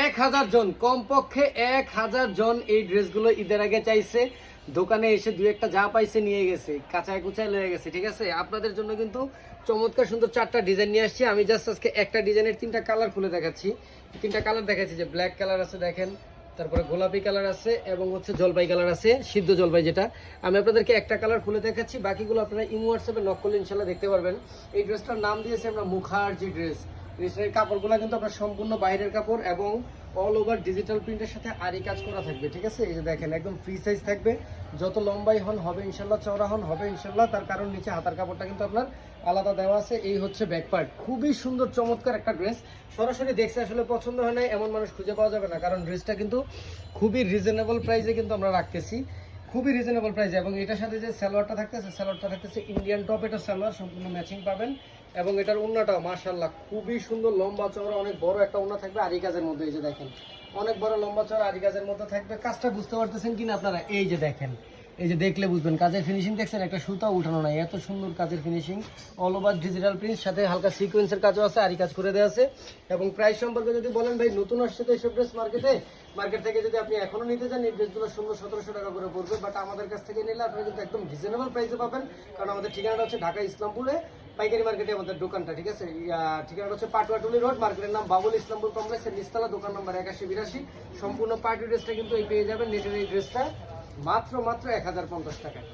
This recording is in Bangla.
1000 জন, কমপক্ষে 1000 জন এই ড্রেসগুলো ঈদের আগে চাইছে। দোকানে এসে দুই একটা যা পাইছে নিয়ে গেছে, কাঁচায় কুচায় লয়ে গেছে। ঠিক আছে, আপনাদের জন্য কিন্তু চমৎকার সুন্দর 4টা ডিজাইন নিয়ে আসছি। আমি জাস্ট আজকে একটা ডিজাইনের 3টা কালার খুলে দেখাচ্ছি। 3টা কালার দেখাচ্ছি, যে ব্ল্যাক কালার আছে দেখেন, তারপরে গোলাপি কালার আছে এবং হচ্ছে জলপাই কালার আছে, সিদ্ধ জলপাই যেটা। আমি আপনাদেরকে একটা কালার খুলে দেখাচ্ছি, বাকিগুলো আপনারা ইমো হোয়াটসঅ্যাপে নক করলে ইনশাল্লাহ দেখতে পারবেন। এই ড্রেসটার নাম দিয়েছি আমরা মুখার্জি ড্রেস। ড্রেসের কাপড়গুলো কিন্তু আপনার সম্পূর্ণ বাইরের কাপড় এবং অল ওভার ডিজিটাল প্রিন্টের সাথে আরি কাজ করা থাকবে। ঠিক আছে, এই যে দেখেন একদম ফ্রি সাইজ থাকবে, যত লম্বাই হন হবে ইনশাল্লাহ, চওড়া হন হবে ইনশাল্লাহ। তার কারণ নিচে হাতার কাপড়টা কিন্তু আপনার আলাদা দেওয়া আছে। এই হচ্ছে ব্যাক পার্ট, খুবই সুন্দর চমৎকার একটা ড্রেস। সরাসরি দেখছে আসলে পছন্দ হয় না এমন মানুষ খুঁজে পাওয়া যাবে না, কারণ ড্রেসটা কিন্তু খুবই রিজনেবল প্রাইসে কিন্তু আমরা রাখতেছি, খুবই রিজনেবল প্রাইসে। এবং এটার সাথে যে সালোয়ারটা থাকতেছে, সালোয়ারটা থাকতেছে ইন্ডিয়ান টপ, এটা সালোয়ার সম্পূর্ণ ম্যাচিং পাবেন। এবং এটার ওড়নাটাও মাশাআল্লাহ খুবই সুন্দর, লম্বা চওড়া অনেক বড় একটা ওড়না থাকবে আরি কাজের মধ্যে। এই যে দেখেন অনেক বড় লম্বা চওড়া আরি কাজের মধ্যে থাকবে। কাজটা বুঝতে পারতেছেন কিনা আপনারা? এই যে দেখেন, এই যে দেখলে বুঝবেন কাজের ফিনিশিং দেখছেন, একটা সুতা উঠানো নাই, এত সুন্দর কাজের finishing. All over digital print, সাথে হালকা সিকোয়েন্সের কাজও আছে, আরি কাজ করে দেওয়া আছে। এবং প্রাইস সম্পর্কে যদি বলেন, ভাই নতুন আসছে তো এইসব ড্রেস মার্কেট থেকে যদি আপনি এখনো নিতে চান, এই ড্রেসগুলো 1600-1700 টাকা করে পড়বে। বাট আমাদের কাছ থেকে নিলে আপনারা কিন্তু একদম রিজনেবল প্রাইসে পাবেন, কারণ আমাদের ঠিকানাটা হচ্ছে ঢাকা ইসলামপুরে পাইকারি মার্কেটে আমাদের দোকানটা। ঠিক আছে, ঠিকানাটা হচ্ছে পাটুয়াটুলি রোড, মার্কেটের নাম বাবুল ইসলামপুর কমপ্লেক্সের নিচতলা, দোকান নম্বর 8182। সম্পূর্ণ পার্টি ড্রেসটা কিন্তু এই পেয়ে যাবেন। নেটের এই ড্রেসটা মাত্র 1050 টাকায়।